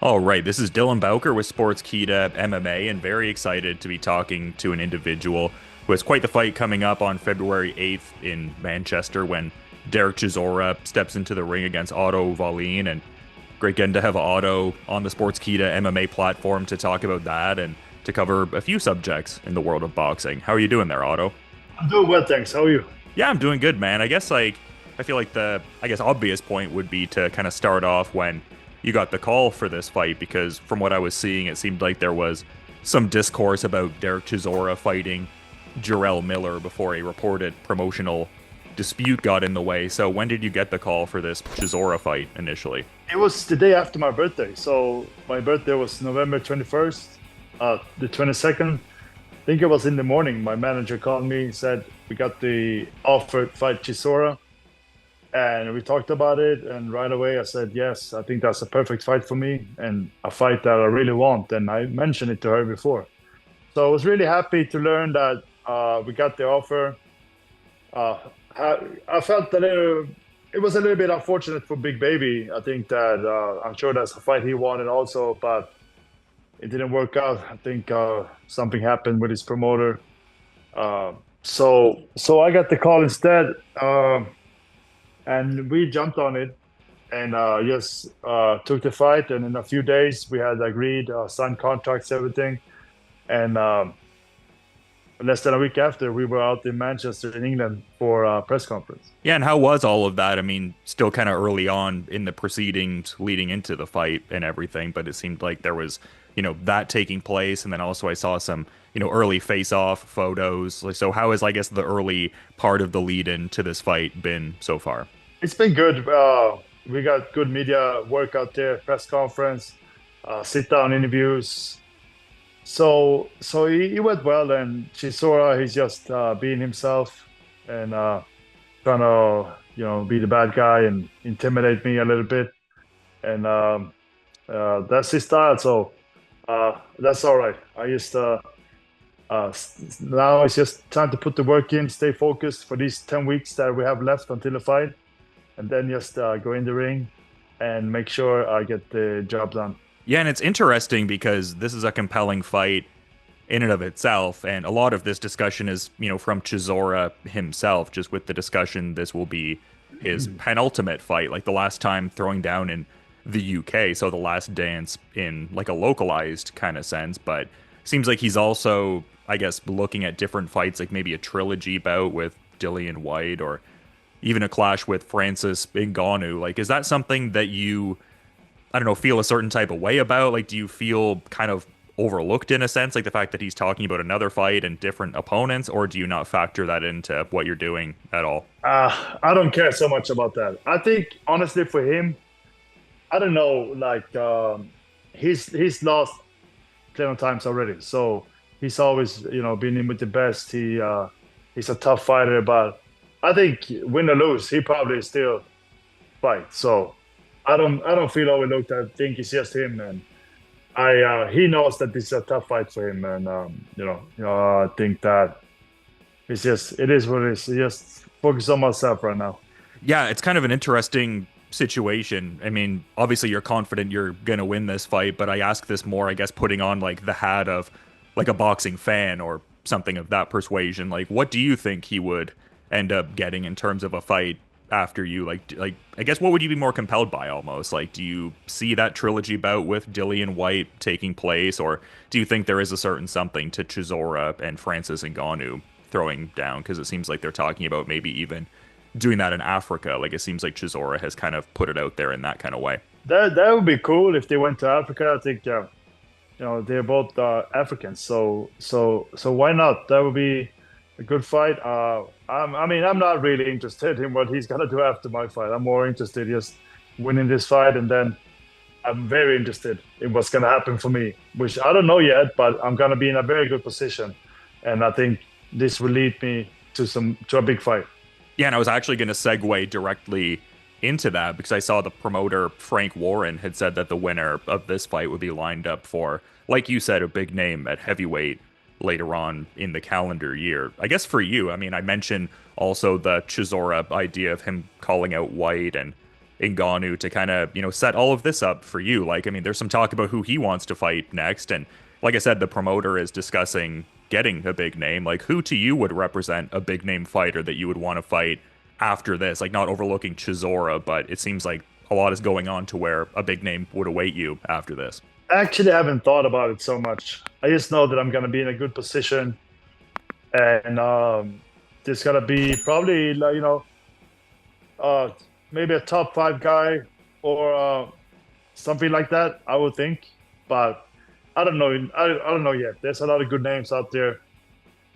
All right, this is Dylan Bowker with Sportskeeda MMA, and very excited to be talking to an individual who has quite the fight coming up on February 8th in Manchester when Derek Chisora steps into the ring against Otto Wallin. And great getting to have Otto on the Sportskeeda MMA platform to talk about that and to cover a few subjects in the world of boxing. How are you doing there, Otto? I'm doing well, thanks. How are you? Yeah, I'm doing good, man. I feel like the obvious point would be to kind of start off when you got the call for this fight because from what I was seeing, it seemed like there was some discourse about Derek Chisora fighting Jarrell Miller before a reported promotional dispute got in the way. So when did you get the call for this Chisora fight initially? It was the day after my birthday. So my birthday was November 21st, the 22nd. I think it was in the morning. My manager called me, said, we got the offer to fight Chisora. And we talked about it. And right away I said, yes, I think that's a perfect fight for me and a fight that I really want. And I mentioned it to her before. So I was really happy to learn that we got the offer. Uh, I felt it was a little bit unfortunate for Big Baby. I think that I'm sure that's a fight he wanted also, but it didn't work out. I think something happened with his promoter. Uh, so I got the call instead, and we jumped on it and just took the fight. And in a few days, we had agreed, signed contracts, everything. And less than a week after, we were out in Manchester in England for a press conference. Yeah, and how was all of that? I mean, still kind of early on in the proceedings leading into the fight and everything, but it seemed like there was, that taking place. And then also I saw some, early face-off photos. Like, so how has, I guess, the early part of the lead in to this fight been so far? It's been good. We got good media work out there, press conference, sit-down interviews. So he went well, and Chisora, he's just being himself and trying to, be the bad guy and intimidate me a little bit. And that's his style. So that's all right. Now it's just time to put the work in, stay focused for these 10 weeks that we have left until the fight, and then just go in the ring and make sure I get the job done. Yeah, and it's interesting because this is a compelling fight in and of itself, and a lot of this discussion is, from Chisora himself, just with the discussion this will be his penultimate fight, like the last time throwing down in the UK, so the last dance in like a localized kind of sense, but seems like he's also, I guess, looking at different fights, like maybe a trilogy bout with Dillian White or even a clash with Francis Ngannou. Like, is that something that you, I don't know, feel a certain type of way about? Like, do you feel kind of overlooked in a sense, like the fact that he's talking about another fight and different opponents, or do you not factor that into what you're doing at all? I don't care so much about that. I think honestly for him, I don't know, like he's lost plenty of times already. So he's always, been in with the best. He's a tough fighter, but I think win or lose, he probably still fight. So I don't feel overlooked. I think it's just him, and he knows that this is a tough fight for him, and I think that it is what it is. Just focus on myself right now. Yeah, it's kind of an interesting situation. I mean, obviously you're confident you're gonna win this fight, but I ask this more, I guess, putting on like the hat of like a boxing fan or something of that persuasion. Like, what do you think he would end up getting in terms of a fight after you? Like I guess what would you be more compelled by almost? Like, do you see that trilogy bout with Dillian White taking place, or do you think there is a certain something to Chisora and Francis Ngannou throwing down? Because it seems like they're talking about maybe even doing that in Africa. Like, it seems like Chisora has kind of put it out there in that kind of way. That would be cool if they went to Africa. I think they're both Africans, so why not? That would be a good fight. I'm not really interested in what he's gonna do after my fight. I'm more interested just winning this fight, and then I'm very interested in what's gonna happen for me, which I don't know yet, but I'm gonna be in a very good position, and I think this will lead me to a big fight. Yeah, and I was actually going to segue directly into that because I saw the promoter Frank Warren had said that the winner of this fight would be lined up for, like you said, a big name at heavyweight later on in the calendar year. I guess for you, I mean, I mentioned also the Chisora idea of him calling out White and Ngannou to kind of, set all of this up for you. Like, I mean, there's some talk about who he wants to fight next. And like I said, the promoter is discussing getting a big name. Like, who to you would represent a big name fighter that you would want to fight after this? Like, not overlooking Chisora, but it seems like a lot is going on to where a big name would await you after this. Actually, I haven't thought about it so much. I just know that I'm going to be in a good position, and there's going to be probably, uh, maybe a top five guy or something like that, I would think. But I don't know. I don't know yet. There's a lot of good names out there,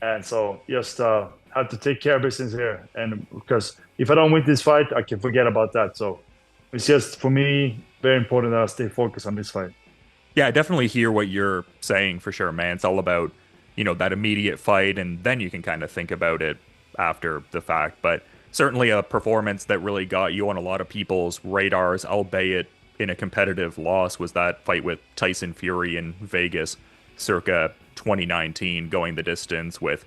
and so just have to take care of business here. And because if I don't win this fight, I can forget about that. So it's just for me very important that I stay focused on this fight. Yeah, I definitely hear what you're saying for sure, man. It's all about, that immediate fight, and then you can kind of think about it after the fact. But certainly a performance that really got you on a lot of people's radars, albeit in a competitive loss, was that fight with Tyson Fury in Vegas circa 2019, going the distance with,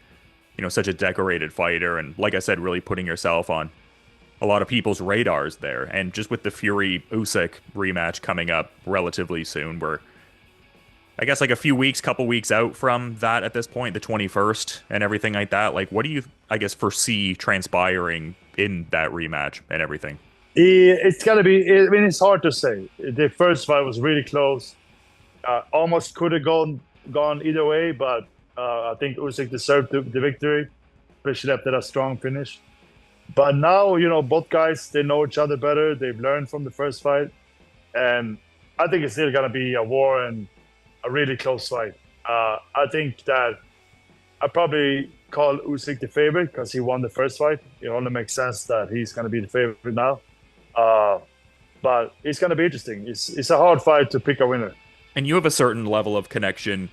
such a decorated fighter. And like I said, really putting yourself on a lot of people's radars there. And just with the Fury Usyk rematch coming up relatively soon, we're I guess like a few weeks, couple weeks out from that at this point, the 21st and everything like that. Like, what do you, I guess, foresee transpiring in that rematch and everything? It's gonna be. I mean, it's hard to say. The first fight was really close. Almost could have gone either way, but I think Usyk deserved the victory, especially after that strong finish. But now, both guys, they know each other better. They've learned from the first fight, and I think it's still gonna be a war and a really close fight. I think that I probably call Usyk the favorite because he won the first fight. It only makes sense that he's going to be the favorite now. But it's going to be interesting. It's a hard fight to pick a winner. And you have a certain level of connection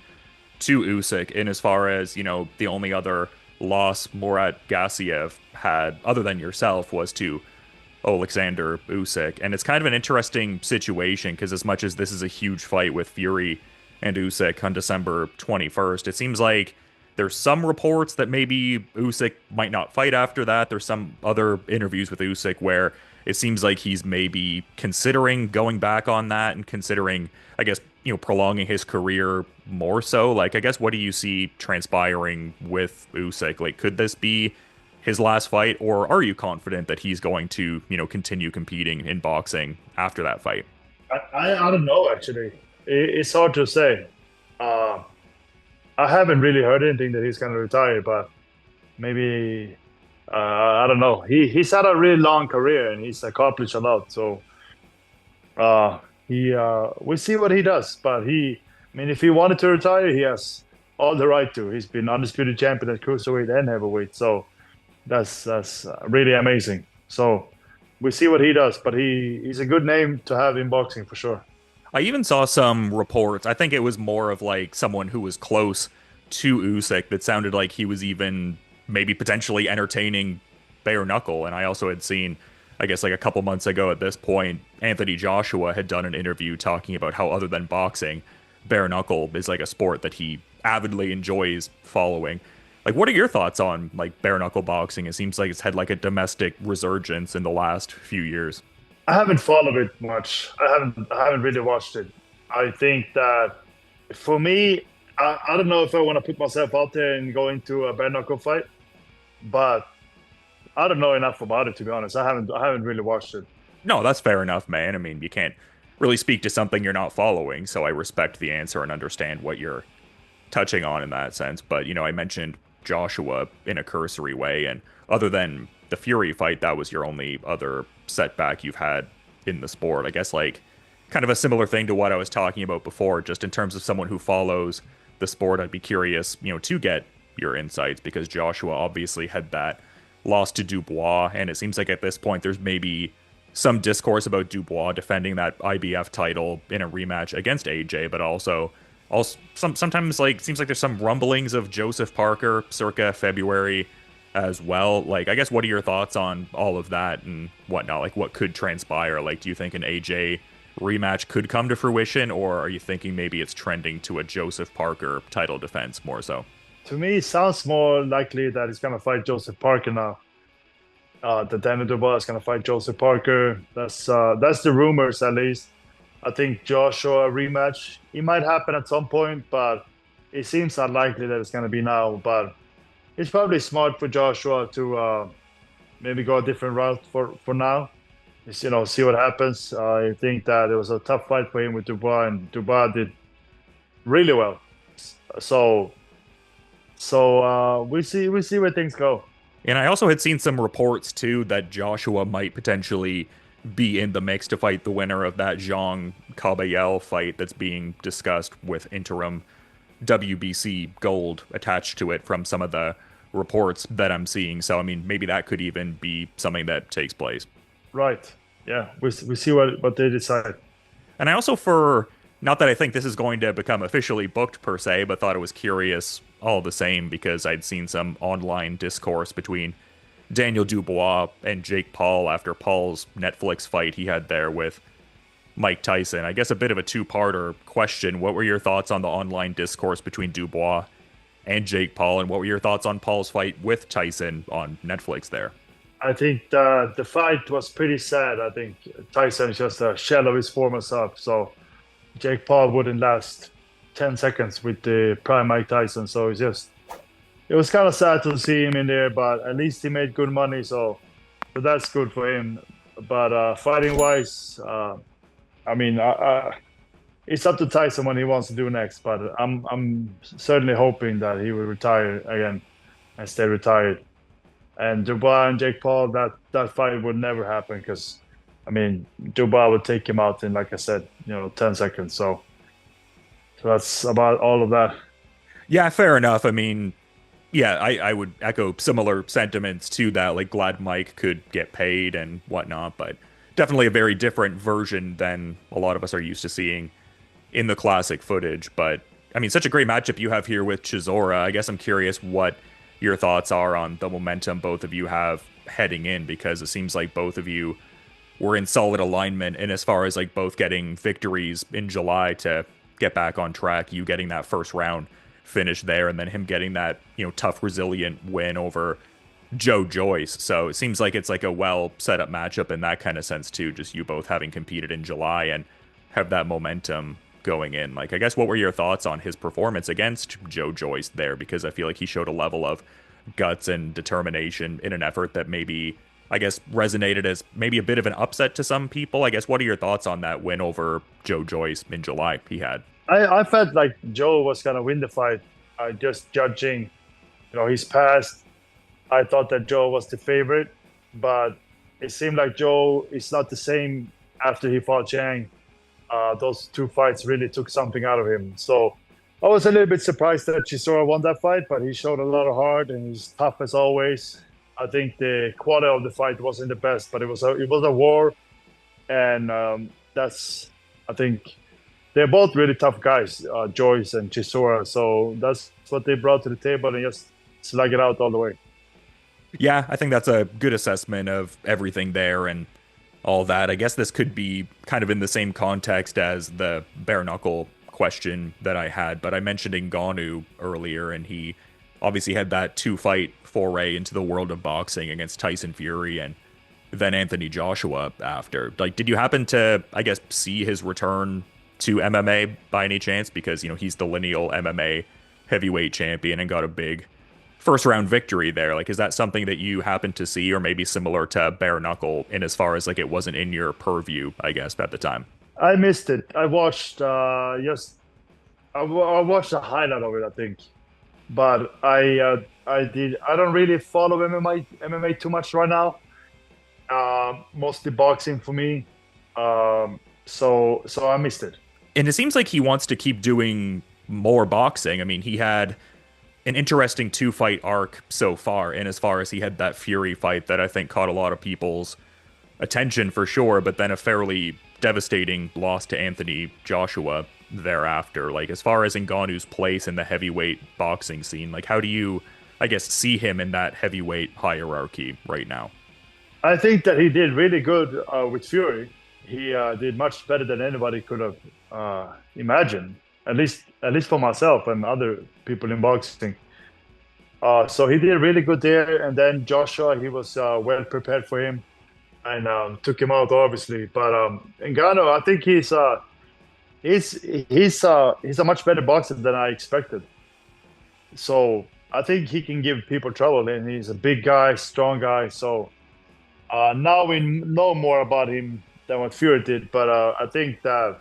to Usyk in as far as, the only other loss Murat Gassiev had, other than yourself, was to Oleksandr Usyk. And it's kind of an interesting situation because as much as this is a huge fight with Fury and Usyk on December 21st, it seems like there's some reports that maybe Usyk might not fight after that. There's some other interviews with Usyk where it seems like he's maybe considering going back on that and considering, I guess, prolonging his career more so. Like, I guess, what do you see transpiring with Usyk? Like, could this be his last fight, or are you confident that he's going to, continue competing in boxing after that fight? I don't know, actually. It's hard to say. I haven't really heard anything that he's going to retire, but maybe I don't know. He's had a really long career and he's accomplished a lot. So we'll see what he does. But I mean, if he wanted to retire, he has all the right to. He's been undisputed champion at cruiserweight and heavyweight. So that's really amazing. So we'll see what he does. But he's a good name to have in boxing for sure. I even saw some reports. I think it was more of like someone who was close to Usyk that sounded like he was even maybe potentially entertaining bare knuckle. And I also had seen, I guess like a couple months ago at this point, Anthony Joshua had done an interview talking about how other than boxing, bare knuckle is like a sport that he avidly enjoys following. Like, what are your thoughts on like bare knuckle boxing? It seems like it's had like a domestic resurgence in the last few years. I haven't followed it much. I haven't really watched it. I think that for me, I don't know if I want to put myself out there and go into a bare knuckle fight, but I don't know enough about it, to be honest. I haven't really watched it. No, that's fair enough, man. I mean, you can't really speak to something you're not following, so I respect the answer and understand what you're touching on in that sense. But, I mentioned Joshua in a cursory way, and other than the Fury fight, that was your only other setback you've had in the sport. I guess like kind of a similar thing to what I was talking about before, just in terms of someone who follows the sport. I'd be curious, to get your insights because Joshua obviously had that loss to Dubois, and it seems like at this point there's maybe some discourse about Dubois defending that IBF title in a rematch against AJ, but also sometimes like seems like there's some rumblings of Joseph Parker circa February as well. Like, I guess, what are your thoughts on all of that and whatnot? Like, what could transpire? Like, do you think an AJ rematch could come to fruition, or are you thinking maybe it's trending to a Joseph Parker title defense more so? To me, it sounds more likely that he's going to fight Joseph Parker now. That Daniel Dubois is going to fight Joseph Parker. That's the rumors, at least. I think Joshua rematch. It might happen at some point, but it seems unlikely that it's going to be now. But it's probably smart for Joshua to maybe go a different route for now. Just, see what happens. I think that it was a tough fight for him with Dubois, and Dubois did really well. So we see where things go. And I also had seen some reports too that Joshua might potentially be in the mix to fight the winner of that Zhang Kabayel fight that's being discussed with interim WBC gold attached to it from some of the reports that I'm seeing. So, I mean, maybe that could even be something that takes place. Right. Yeah. We see what they decide. And I also, for not that I think this is going to become officially booked per se, but thought it was curious all the same because I'd seen some online discourse between Daniel Dubois and Jake Paul after Paul's Netflix fight he had there with Mike Tyson. I guess a bit of a two-parter question. What were your thoughts on the online discourse between Dubois and Jake Paul, and what were your thoughts on Paul's fight with Tyson on Netflix there? I think the fight was pretty sad. I think Tyson is just a shell of his former self. So Jake Paul wouldn't last 10 seconds with the prime Mike Tyson. So it was kind of sad to see him in there, but at least he made good money. So that's good for him. But fighting wise, I mean, it's up to Tyson what he wants to do next. But I'm certainly hoping that he will retire again and stay retired. And Dubois and Jake Paul, that fight would never happen because, I mean, Dubois would take him out in, like I said, 10 seconds. So that's about all of that. Yeah, fair enough. I mean, yeah, I would echo similar sentiments to that. Like, glad Mike could get paid and whatnot, but definitely a very different version than a lot of us are used to seeing in the classic footage. But, I mean, such a great matchup you have here with Chisora. I guess I'm curious what your thoughts are on the momentum both of you have heading in, because it seems like both of you were in solid alignment, and as far as like both getting victories in July to get back on track, you getting that first round finish there, and then him getting that tough, resilient win over Joe Joyce. So it seems like it's like a well set up matchup in that kind of sense too, just you both having competed in July and have that momentum going in. Like, I guess, what were your thoughts on his performance against Joe Joyce there? Because I feel like he showed a level of guts and determination in an effort that maybe, I guess, resonated as maybe a bit of an upset to some people. I guess, what are your thoughts on that win over Joe Joyce in July he had? I felt like Joe was going to win the fight. Just judging, his past, I thought that Joe was the favorite, but it seemed like Joe is not the same after he fought Zhang. Those two fights really took something out of him. So I was a little bit surprised that Chisora won that fight, but he showed a lot of heart and he's tough as always. I think the quality of the fight wasn't the best, but it was a war, and I think they're both really tough guys, Joyce and Chisora. So that's what they brought to the table, and just slug it out all the way. Yeah, I think that's a good assessment of everything there and all that. I guess this could be kind of in the same context as the bare knuckle question that I had, but I mentioned Ngannou earlier, and he obviously had that 2-fight foray into the world of boxing against Tyson Fury and then Anthony Joshua after. Like, did you happen to, I guess, see his return to MMA by any chance? Because, he's the lineal MMA heavyweight champion and got a big first round victory there. Like, is that something that you happened to see, or maybe similar to bare knuckle in as far as like it wasn't in your purview, I guess, at the time? I missed it. I watched I watched a highlight of it, I think, but I don't really follow MMA too much right now. Mostly boxing for me. So I missed it. And it seems like he wants to keep doing more boxing. I mean, he had an interesting 2-fight arc so far, in as far as he had that Fury fight that I think caught a lot of people's attention for sure, but then a fairly devastating loss to Anthony Joshua thereafter. Like, as far as Ngannou's place in the heavyweight boxing scene, like, how do you, I guess, see him in that heavyweight hierarchy right now? I think that he did really good with Fury. He did much better than anybody could have imagined. At least for myself and other people in boxing. So he did really good there. And then Joshua, he was well prepared for him and took him out obviously. But Ngannou, I think he's he's a much better boxer than I expected. So I think he can give people trouble, and he's a big guy, strong guy. So now we know more about him than what Fury did. But I think that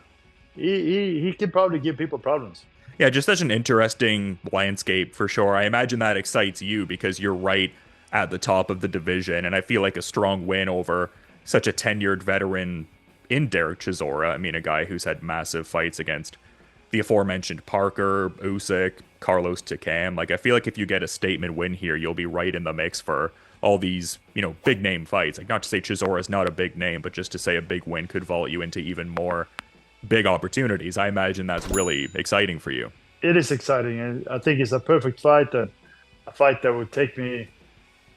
he can probably give people problems. Yeah, just such an interesting landscape for sure. I imagine that excites you because you're right at the top of the division, and I feel like a strong win over such a tenured veteran in Derek Chisora. I mean, a guy who's had massive fights against the aforementioned Parker, Usyk, Carlos Takam. Like, I feel like if you get a statement win here, you'll be right in the mix for all these, big name fights. Like, not to say Chisora is not a big name, but just to say a big win could vault you into even more big opportunities. I imagine that's really exciting for you. It is exciting, and I think it's a perfect fight, and a fight that would take me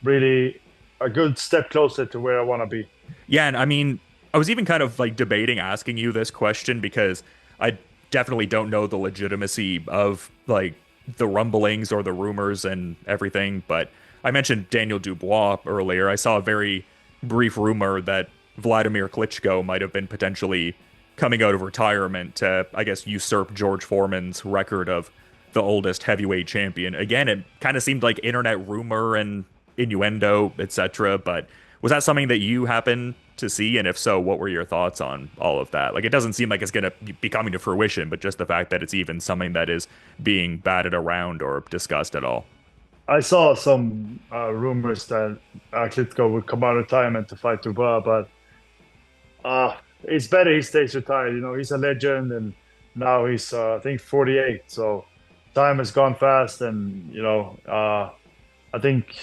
really a good step closer to where I want to be. Yeah, and I mean, I was even kind of like debating asking you this question because I definitely don't know the legitimacy of like the rumblings or the rumors and everything, but I mentioned Daniel Dubois earlier. I saw a very brief rumor that Wladimir Klitschko might have been potentially coming out of retirement to, I guess, usurp George Foreman's record of the oldest heavyweight champion. Again, it kind of seemed like internet rumor and innuendo, etc. But was that something that you happened to see? And if so, what were your thoughts on all of that? Like, it doesn't seem like it's going to be coming to fruition, but just the fact that it's even something that is being batted around or discussed at all. I saw some rumors that Klitschko would come out of retirement to fight Dubois, but it's better he stays retired. He's a legend, and now he's I think 48. So time has gone fast, and I think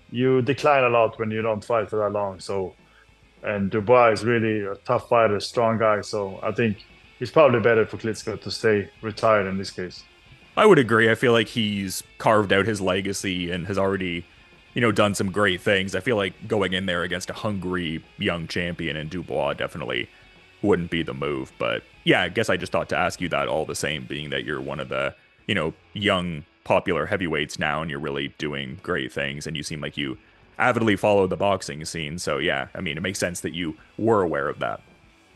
you decline a lot when you don't fight for that long. So, and Dubois is really a tough fighter, strong guy. So I think it's probably better for Klitschko to stay retired in this case. I would agree. I feel like he's carved out his legacy and has already, done some great things. I feel like going in there against a hungry young champion in Dubois definitely wouldn't be the move. But yeah, I guess I just thought to ask you that all the same, being that you're one of the, young popular heavyweights now and you're really doing great things and you seem like you avidly follow the boxing scene. So yeah, I mean, it makes sense that you were aware of that.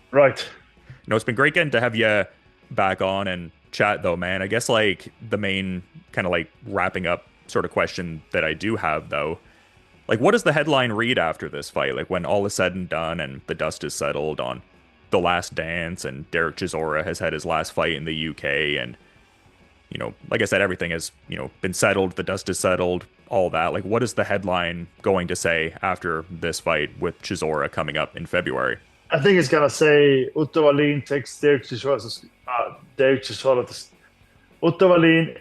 Right. It's been great getting to have you back on and chat though, man. I guess like the main kind of like wrapping up sort of question that I do have though, like what does the headline read after this fight? Like when all is said and done and the dust is settled on The Last Dance and Derek Chisora has had his last fight in the UK and like I said, everything has, been settled, the dust is settled, all that. Like what is the headline going to say after this fight with Chisora coming up in February? I think it's gonna say Otto Wallin takes Derek Chisora Derek Chisora Otto Wallin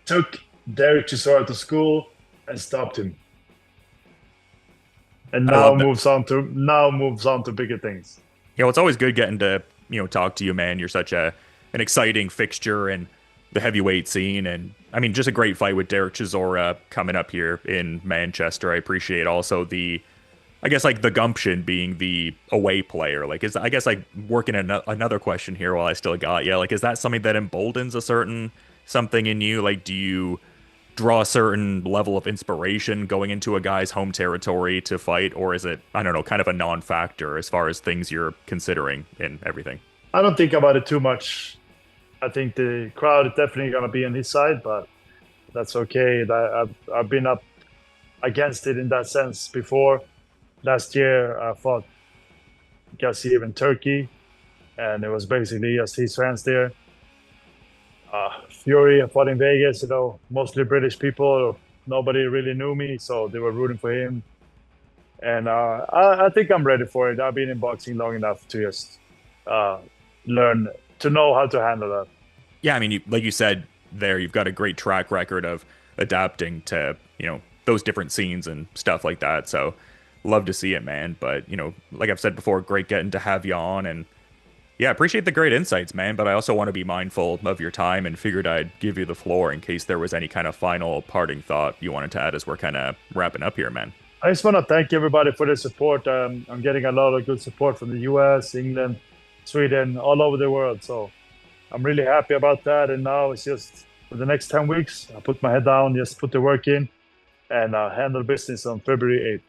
took Derek Chisora to school and stopped him, and now moves on to bigger things. It's always good getting to talk to you, man. You're such an exciting fixture in the heavyweight scene, and I mean just a great fight with Derek Chisora coming up here in Manchester. I appreciate also I guess like the gumption being the away player. Like I guess like working another question here while I still got you. Like is that something that emboldens a certain something in you? Like do you draw a certain level of inspiration going into a guy's home territory to fight, or is it, I don't know, kind of a non-factor as far as things you're considering in everything? I don't think about it too much. I think the crowd is definitely going to be on his side, but that's okay. I've been up against it in that sense before. Last year, I fought Gassiev in Turkey, and it was basically just his fans there. Fury, I fought in Vegas, mostly British people. Nobody really knew me, so they were rooting for him. And I think I'm ready for it. I've been in boxing long enough to just learn to know how to handle that. Yeah, I mean, like you said there, you've got a great track record of adapting to, those different scenes and stuff like that. So love to see it, man. But, like I've said before, great getting to have you on. And yeah, appreciate the great insights, man. But I also want to be mindful of your time and figured I'd give you the floor in case there was any kind of final parting thought you wanted to add as we're kind of wrapping up here, man. I just want to thank everybody for the support. I'm getting a lot of good support from the US, England, Sweden, all over the world. So I'm really happy about that. And now it's just for the next 10 weeks. I put my head down, just put the work in, and handle business on February 8th.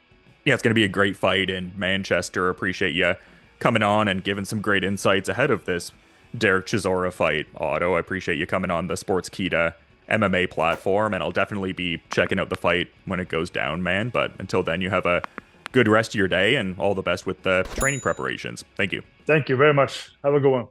Yeah, it's going to be a great fight in Manchester. Appreciate you coming on and giving some great insights ahead of this Derek Chisora fight, Otto. I appreciate you coming on the Sportskeeda MMA platform, and I'll definitely be checking out the fight when it goes down, man. But until then, you have a good rest of your day and all the best with the training preparations. Thank you. Thank you very much. Have a good one.